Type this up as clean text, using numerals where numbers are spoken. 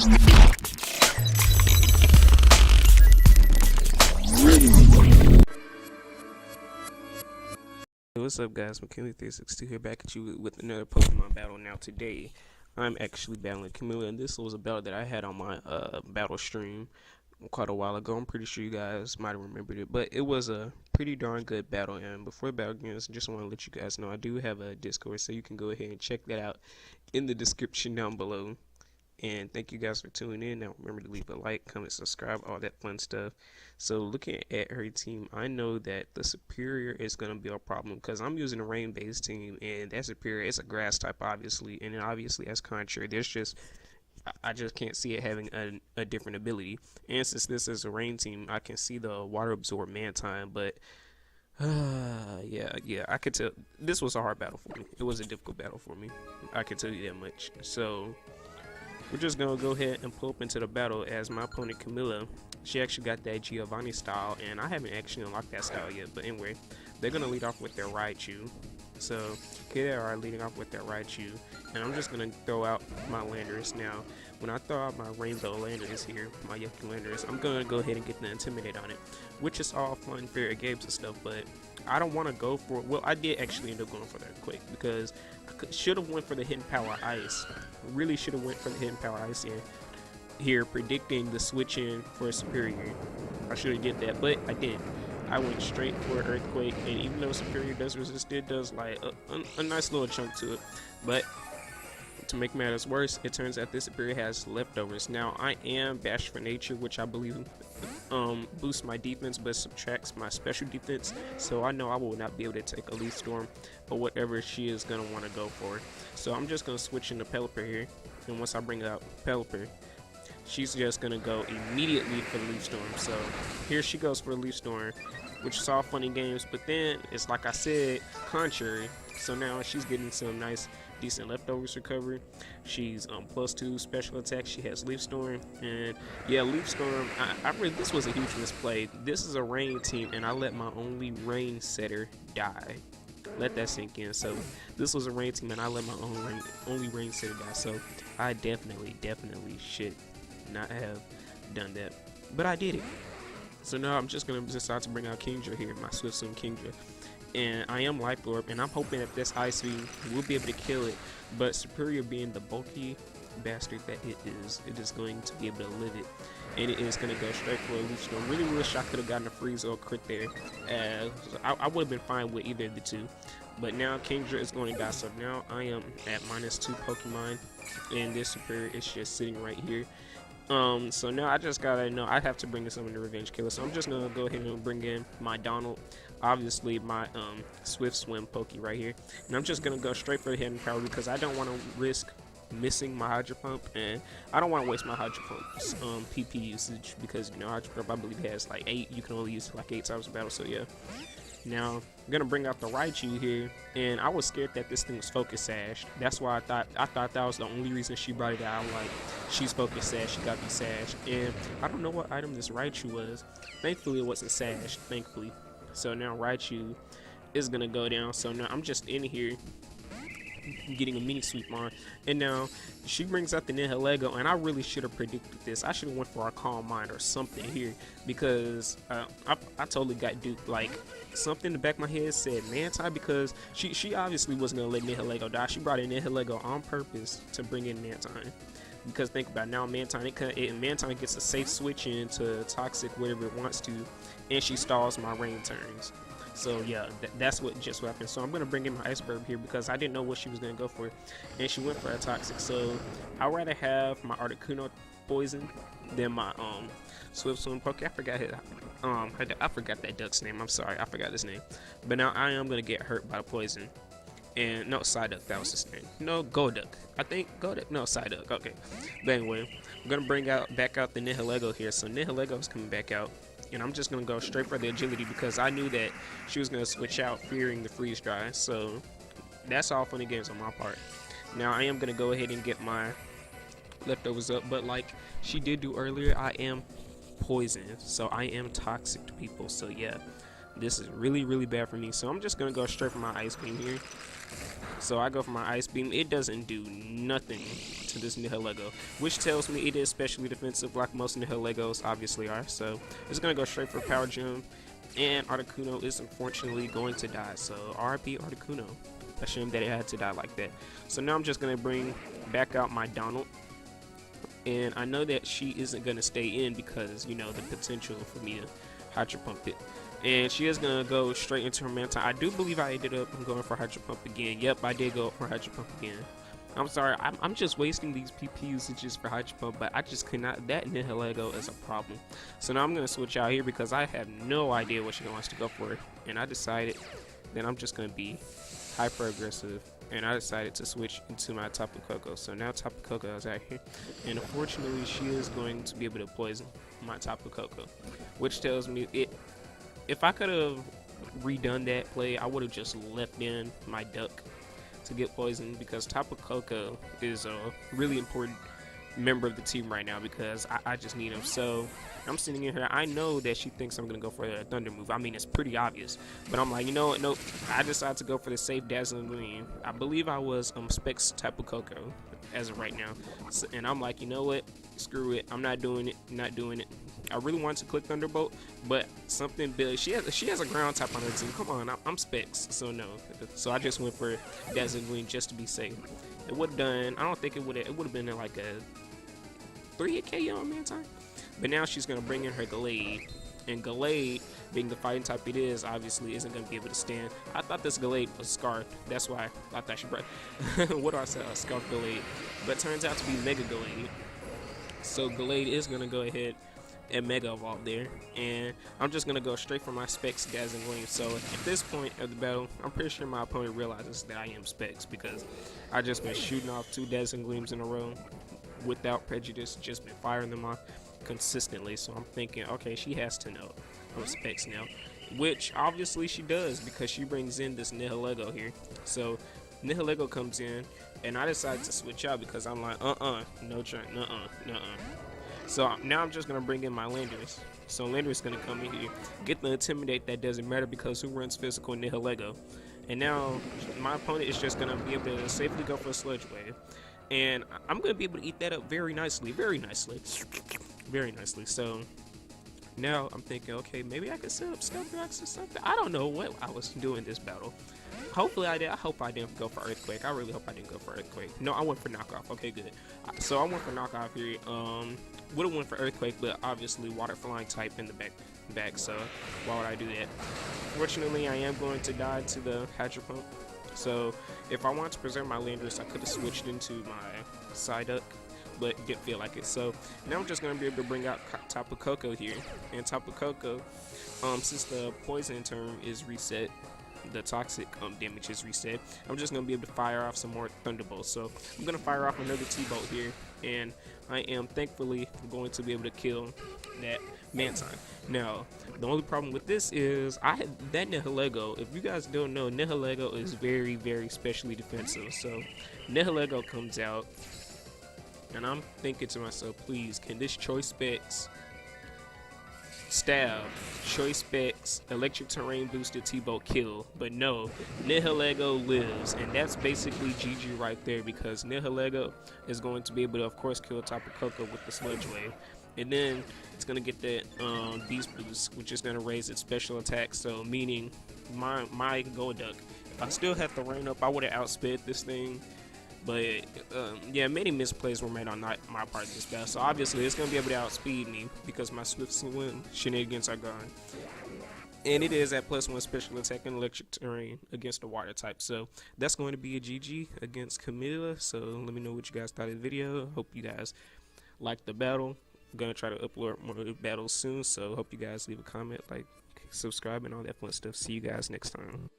What's up, guys? Camilla362 here, back at you with another Pokemon battle. Now today I'm actually battling Camilla, and this was a battle that I had on my battle stream quite a while ago. I'm pretty sure you guys might have remembered it, but it was a pretty darn good battle. And before the battle begins, I just want to let you guys know I do have a Discord, so you can go ahead and check that out in the description down below. And thank you guys for tuning in. Now remember to leave a like, comment, subscribe, all that fun stuff. So looking at her team, I know that the superior is going to be a problem because I'm using a rain based team, and that superior is a grass type obviously, and then obviously as contrary, there's just I just can't see it having a different ability. And since this is a rain team, I can see the water absorb man time, but yeah, I could tell this was a hard battle for me. It was a difficult battle for me, I can tell you that much. So we're just gonna go ahead and pull up into the battle as my opponent Camilla. She actually got that Giovanni style, and I haven't actually unlocked that style yet. But anyway, they're gonna lead off with their Raichu. So here they are leading off with their Raichu, and I'm just gonna throw out my Landers. Now, when I throw out my Rainbow Landers here, my Yucky Landers, I'm gonna go ahead and get the Intimidate on it, which is all fun, fair games and stuff. But I don't want to go for it. Well, I did actually end up going for that quick because I should have went for the Hidden Power Ice. Really should have went for the Hidden Power Ice here, predicting the switch in for a Superior. I should have did that, but I didn't. I went straight for Earthquake, and even though Superior does resist, it does like a nice little chunk to it. But to make matters worse, it turns out this Superior has leftovers. Now I am Bash for Nature, which I believe boosts my defense but subtracts my special defense, so I know I will not be able to take a Leaf Storm or whatever she is going to want to go for. So I'm just going to switch into Pelipper here, and once I bring out Pelipper, she's just going to go immediately for the Leaf Storm. So here she goes for a Leaf Storm, which is all funny games, but then it's like I said, contrary. So now she's getting some nice decent leftovers recovery. She's +2 special attack. She has Leaf Storm, and yeah, Leaf Storm, I really, this was a huge misplay. This is a rain team, and I let my only rain setter die. Let that sink in. So this was a rain team, and I let my only rain setter die. So I definitely should not have done that, but I did it. So now I'm just gonna decide to bring out Kingdra here, my Swift Swim Kingdra. And I am Life Orb, and I'm hoping that this Ice Beam will be able to kill it. But Superior being the bulky bastard that it is going to be able to live it. And it is going to go straight for a Leaf Storm. Really wish I could have gotten a freeze or a crit there. I would have been fine with either of the two. But now Kingdra is going to die. So now I am at -2 Pokemon. And this Superior is just sitting right here. So now I just gotta know I have to bring this up in the Revenge Killer. So I'm just gonna go ahead and bring in my Donald, obviously my Swift Swim Pokey right here, and I'm just gonna go straight for the Hidden Power because I don't want to risk missing my Hydro Pump, and I don't want to waste my Hydro Pump's PP usage because, you know, Hydro Pump I believe has like 8. You can only use like 8 times a battle. So yeah. Now I'm gonna bring out the Raichu here, and I was scared that this thing was Focus Sash. That's why I thought that was the only reason she brought it out. Like, she's Focus Sash, she got me Sash, and I don't know what item this Raichu was. Thankfully it wasn't Sash, thankfully. So now Raichu is gonna go down. So now I'm just in here getting a mini sweep on, and now she brings out the Nihilego, and I really should have predicted this. I should have went for a Calm Mind or something here because I totally got duped. Like, something in the back of my head said Manti, because she obviously wasn't gonna let Nihilego die. She brought in Nihilego on purpose to bring in Manti. Because think about it, now Manti gets a safe switch into Toxic whatever it wants to, and she stalls my rain turns. So yeah, that's what just happened. So I'm gonna bring in my Iceberg here because I didn't know what she was gonna go for, and she went for a Toxic. So I'd rather have my Articuno poison than my Swift Swim Poke. I forgot it. I forgot that duck's name. I'm sorry, I forgot his name. But now I am gonna get hurt by the poison. And no, Psyduck, that was his name. No, Golduck. I think Golduck. No, Psyduck. Okay. But anyway, I'm gonna bring back out the Nihilego here. So Nihilego is coming back out, and I'm just gonna go straight for the agility because I knew that she was gonna switch out, fearing the freeze dry. So that's all funny games on my part. Now I am gonna go ahead and get my leftovers up, but like she did do earlier, I am poison, so I am toxic to people. So yeah, this is really bad for me. So I'm just gonna go straight for my Ice Beam here. So I go for my Ice Beam. It doesn't do nothing to this Nihilego, which tells me it is specially defensive like most Nihilegos obviously are. So it's going to go straight for Power Gem, and Articuno is unfortunately going to die. So RIP Articuno. A shame that it had to die like that. So now I'm just going to bring back out my Donald. And I know that she isn't going to stay in because, you know, the potential for me to Hydro Pump it. And she is going to go straight into her Manta. I do believe I ended up going for Hydro Pump again. Yep, I did go for Hydro Pump again. I'm sorry, I'm just wasting these PP usages for Hydro Pump, but I just cannot. That Nihilego is a problem. So now I'm going to switch out here because I have no idea what she wants to go for. And I decided that I'm just going to be hyper aggressive. And I decided to switch into my Tapu Koko. So now Tapu Koko is out here. And unfortunately, she is going to be able to poison my Tapu Koko. Which tells me if I could have redone that play, I would have just left in my Duck to get poisoned. Because Tapu Koko is a really important member of the team right now because I just need him. So I'm sitting in here. I know that she thinks I'm gonna go for a Thunder move. I mean, it's pretty obvious, but I'm like, you know what? Nope. I decided to go for the safe Dazzling Gleam. I believe I was Specs Tapu Koko as of right now, so, and I'm like, you know what? Screw it. I'm not doing it. Not doing it. I really wanted to click Thunderbolt, but something big. She has a ground type on her team. Come on, I'm Specs, so no. So I just went for Dazzling Gleam just to be safe. It would have done. I don't think it would have. It would have been like a 3-hit KO on man time. But now she's going to bring in her Gallade. And Gallade, being the fighting type it is, obviously isn't going to be able to stand. I thought this Gallade was Scarf. That's why I thought she brought what do I say? Scarf Gallade. But it turns out to be Mega Gallade. So Gallade is going to go ahead and Mega Evolve there. And I'm just going to go straight for my Specs Dazzling Gleam. So at this point of the battle, I'm pretty sure my opponent realizes that I am Specs because I just been shooting off 2 Dazzling Gleams in a row without prejudice, just been firing them off consistently. So I'm thinking, okay, she has to know I'm Specs now, which obviously she does because she brings in this Nihilego here. So Nihilego comes in, and I decided to switch out because I'm like, no trying, So now I'm just gonna bring in my Landorus. So Landorus gonna come in here, get the Intimidate. That doesn't matter because who runs physical? Nihilego. And now my opponent is just gonna be able to safely go for a Sludge Wave. And I'm going to be able to eat that up very nicely, very nicely. So now I'm thinking, okay, maybe I could set up Stealth Rocks or something. I don't know what I was doing this battle. Hopefully I did. I hope I didn't go for Earthquake. I really hope I didn't go for Earthquake. No, I went for Knockoff. Okay, good. So I went for Knockoff here. Would have went for Earthquake, but obviously Water Flying type in the back. So why would I do that? Fortunately, I am going to die to the Hydro Pump. So if I want to preserve my Landorus, I could have switched into my Psyduck, but didn't feel like it. So now I'm just going to be able to bring out Tapu Koko here. And Tapu Koko, since the poison term is reset, the toxic damage is reset, I'm just going to be able to fire off some more Thunderbolts. So I'm going to fire off another T-Bolt here, and I am thankfully going to be able to kill that Mantine. Now, the only problem with this is that Nihilego, if you guys don't know, Nihilego is very, very specially defensive. So Nihilego comes out, and I'm thinking to myself, please, can this Choice Specs Stab, Choice Specs, Electric Terrain boosted T-Bolt kill? But no, Nihilego lives, and that's basically GG right there because Nihilego is going to be able to, of course, kill Tapu Koko with the Sludge Wave. And then it's going to get that Beast Boost, which is going to raise its special attack. So meaning my Golduck, if I still had the rain up, I would have outsped this thing. But yeah, many misplays were made on my part of this battle. So obviously it's going to be able to outspeed me because my Swift Swim shenanigans are gone. And it is at +1 special attack and electric terrain against the water type. So that's going to be a GG against Camilla. So let me know what you guys thought of the video. Hope you guys liked the battle. I'm going to try to upload more battles soon. So hope you guys leave a comment, like, subscribe, and all that fun stuff. See you guys next time.